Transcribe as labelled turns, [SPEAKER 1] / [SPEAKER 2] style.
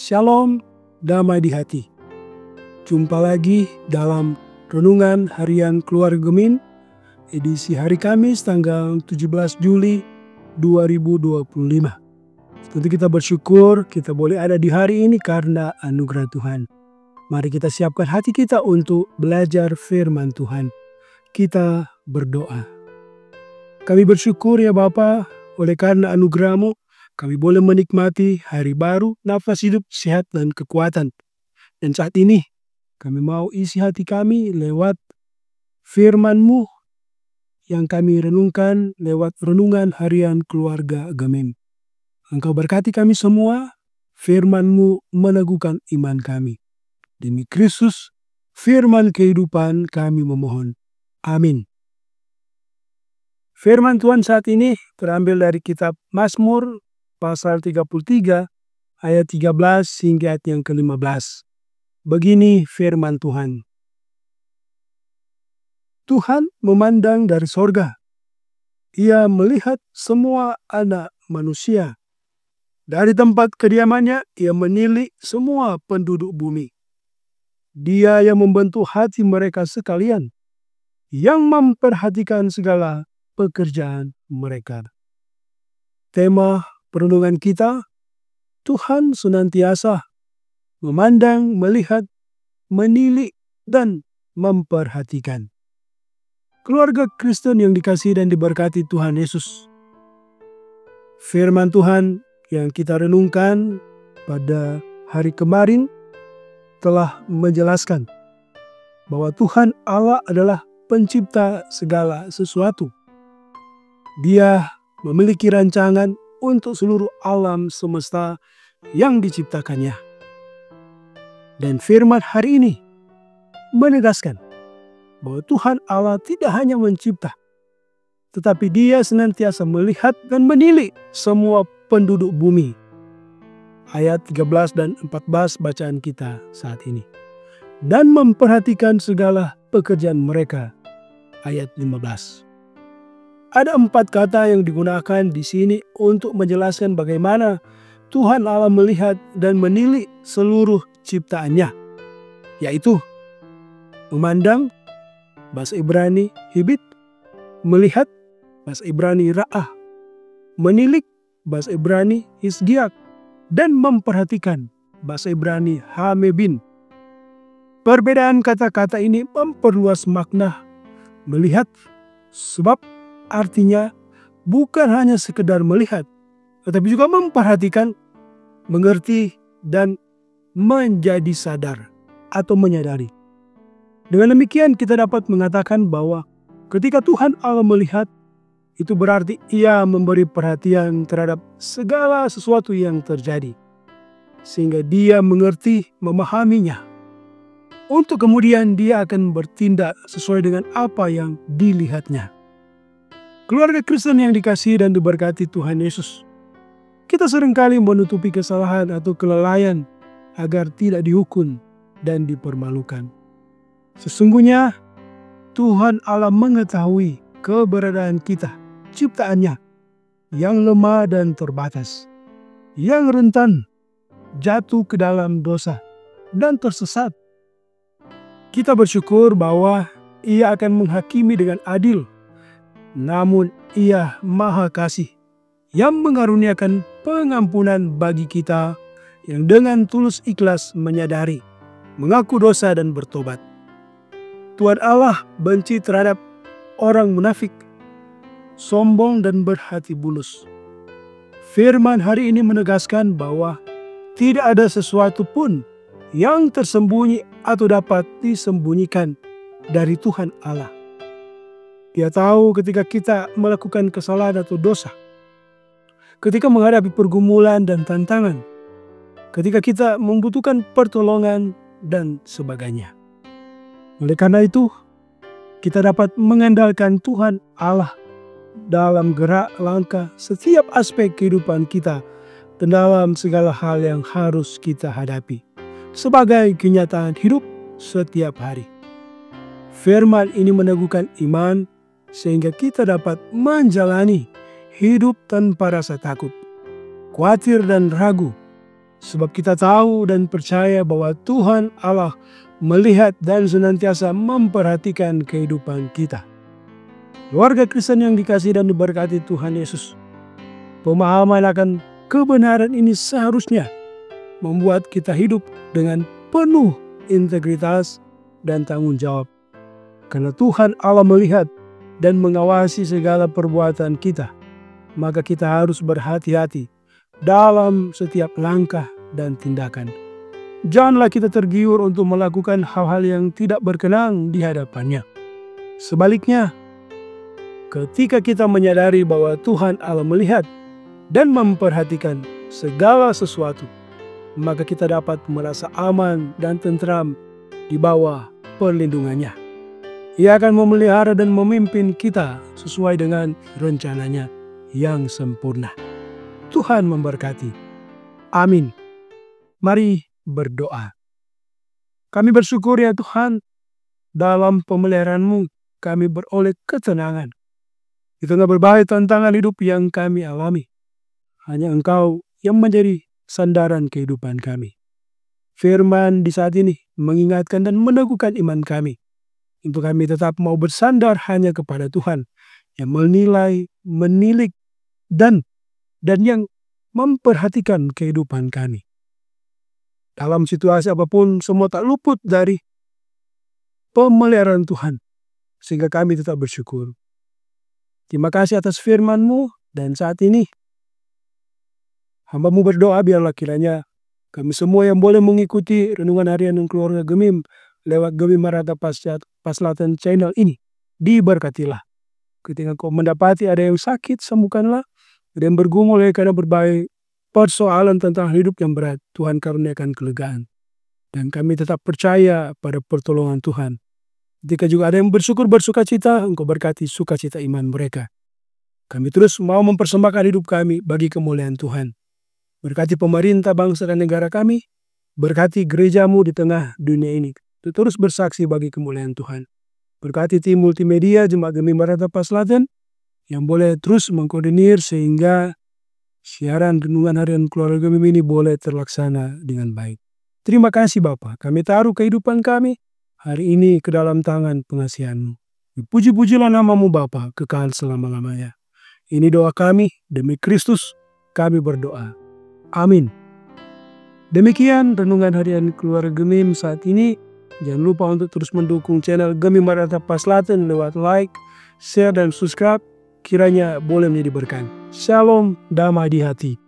[SPEAKER 1] Shalom, damai di hati. Jumpa lagi dalam Renungan Harian Keluarga Gemin, edisi hari Kamis tanggal 17 Juli 2025. Tentu kita bersyukur kita boleh ada di hari ini karena anugerah Tuhan. Mari kita siapkan hati kita untuk belajar firman Tuhan. Kita berdoa. Kami bersyukur ya Bapa, oleh karena anugerah-Mu, kami boleh menikmati hari baru, nafas hidup, sehat, dan kekuatan. Dan saat ini, kami mau isi hati kami lewat firman-Mu yang kami renungkan lewat Renungan Harian Keluarga Gemim. Engkau berkati kami semua, firman-Mu meneguhkan iman kami. Demi Kristus, firman kehidupan kami memohon. Amin. Firman Tuhan saat ini terambil dari kitab Mazmur pasal 33 ayat 13 hingga ayat yang ke-15. Begini firman Tuhan. Tuhan memandang dari sorga. Ia melihat semua anak manusia. Dari tempat kediamannya, ia menilik semua penduduk bumi. Dia yang membentuk hati mereka sekalian, yang memperhatikan segala pekerjaan mereka. Tema perenungan kita, Tuhan senantiasa memandang, melihat, menilik, dan memperhatikan. Keluarga Kristen yang dikasihi dan diberkati Tuhan Yesus. Firman Tuhan yang kita renungkan pada hari kemarin telah menjelaskan bahwa Tuhan Allah adalah pencipta segala sesuatu. Dia memiliki rancangan untuk seluruh alam semesta yang diciptakannya. Dan firman hari ini menegaskan bahwa Tuhan Allah tidak hanya mencipta, tetapi Dia senantiasa melihat dan menilik semua penduduk bumi. Ayat 13 dan 14 bacaan kita saat ini. Dan memperhatikan segala pekerjaan mereka. Ayat 15. Ada 4 kata yang digunakan di sini untuk menjelaskan bagaimana Tuhan Allah melihat dan menilik seluruh ciptaannya, yaitu memandang, bahasa Ibrani hibit, melihat, bahasa Ibrani ra'ah, menilik, bahasa Ibrani hisgiak, dan memperhatikan, bahasa Ibrani hamebin. Perbedaan kata-kata ini memperluas makna melihat, sebab artinya bukan hanya sekedar melihat, tetapi juga memperhatikan, mengerti, dan menjadi sadar atau menyadari. Dengan demikian kita dapat mengatakan bahwa ketika Tuhan Allah melihat, itu berarti Ia memberi perhatian terhadap segala sesuatu yang terjadi. Sehingga Dia mengerti, memahaminya. Untuk kemudian Dia akan bertindak sesuai dengan apa yang dilihatnya. Keluarga Kristen yang dikasihi dan diberkati Tuhan Yesus. Kita seringkali menutupi kesalahan atau kelalaian agar tidak dihukum dan dipermalukan. Sesungguhnya Tuhan Allah mengetahui keberadaan kita, ciptaannya, yang lemah dan terbatas, yang rentan jatuh ke dalam dosa dan tersesat. Kita bersyukur bahwa Ia akan menghakimi dengan adil. Namun Ia Maha Kasih yang mengaruniakan pengampunan bagi kita yang dengan tulus ikhlas menyadari, mengaku dosa dan bertobat. Tuhan Allah benci terhadap orang munafik, sombong dan berhati bulus. Firman hari ini menegaskan bahwa tidak ada sesuatu pun yang tersembunyi atau dapat disembunyikan dari Tuhan Allah. Dia tahu ketika kita melakukan kesalahan atau dosa, ketika menghadapi pergumulan dan tantangan, ketika kita membutuhkan pertolongan dan sebagainya. Oleh karena itu, kita dapat mengandalkan Tuhan Allah dalam gerak langkah setiap aspek kehidupan kita dan dalam segala hal yang harus kita hadapi sebagai kenyataan hidup setiap hari. Firman ini meneguhkan iman sehingga kita dapat menjalani hidup tanpa rasa takut, khawatir dan ragu, Sebab kita tahu dan percaya bahwa Tuhan Allah melihat dan senantiasa memperhatikan kehidupan kita. Keluarga Kristen yang dikasihi dan diberkati Tuhan Yesus, pemahaman akan kebenaran ini seharusnya membuat kita hidup dengan penuh integritas dan tanggung jawab. Karena Tuhan Allah melihat dan mengawasi segala perbuatan kita, maka kita harus berhati-hati dalam setiap langkah dan tindakan. Janganlah kita tergiur untuk melakukan hal-hal yang tidak berkenan di hadapannya. Sebaliknya, ketika kita menyadari bahwa Tuhan Allah melihat dan memperhatikan segala sesuatu, maka kita dapat merasa aman dan tentram di bawah perlindungannya. Ia akan memelihara dan memimpin kita sesuai dengan rencananya yang sempurna. Tuhan memberkati. Amin. Mari berdoa. Kami bersyukur ya Tuhan, dalam pemeliharaan-Mu kami beroleh ketenangan. Di tengah berbagai tantangan hidup yang kami alami, hanya Engkau yang menjadi sandaran kehidupan kami. Firman di saat ini mengingatkan dan meneguhkan iman kami, untuk kami tetap mau bersandar hanya kepada Tuhan yang menilai, menilik, dan yang memperhatikan kehidupan kami. Dalam situasi apapun, semua tak luput dari pemeliharaan Tuhan, sehingga kami tetap bersyukur. Terima kasih atas firman-Mu, dan saat ini hamba-Mu berdoa biarlah kiranya kami semua yang boleh mengikuti renungan harian dan keluarga Gemim lewat Gemim Maranatha Paslatan channel ini, diberkatilah. Ketika Kau mendapati ada yang sakit, sembuhkanlah. Ada yang bergumul karena berbagai persoalan tentang hidup yang berat, Tuhan karuniakan kelegaan. Dan kami tetap percaya pada pertolongan Tuhan. Ketika juga ada yang bersyukur bersukacita, Engkau berkati sukacita iman mereka. Kami terus mau mempersembahkan hidup kami bagi kemuliaan Tuhan. Berkati pemerintah, bangsa dan negara kami. Berkati gereja-Mu di tengah dunia ini. Terus bersaksi bagi kemuliaan Tuhan. Berkati tim multimedia Jemaat Gemim Maranatha Paslatan yang boleh terus mengkoordinir sehingga siaran renungan harian keluarga Gemim ini boleh terlaksana dengan baik. Terima kasih Bapa, kami taruh kehidupan kami hari ini ke dalam tangan pengasihan-Mu. Puji-pujilah nama-Mu Bapa, kekal selama-lamanya. Ini doa kami, demi Kristus kami berdoa. Amin. Demikian renungan harian keluarga Gemim saat ini. Jangan lupa untuk terus mendukung channel Gemim Maranatha Paslatan lewat like, share, dan subscribe. Kiranya boleh menjadi berkat. Shalom, damai di hati.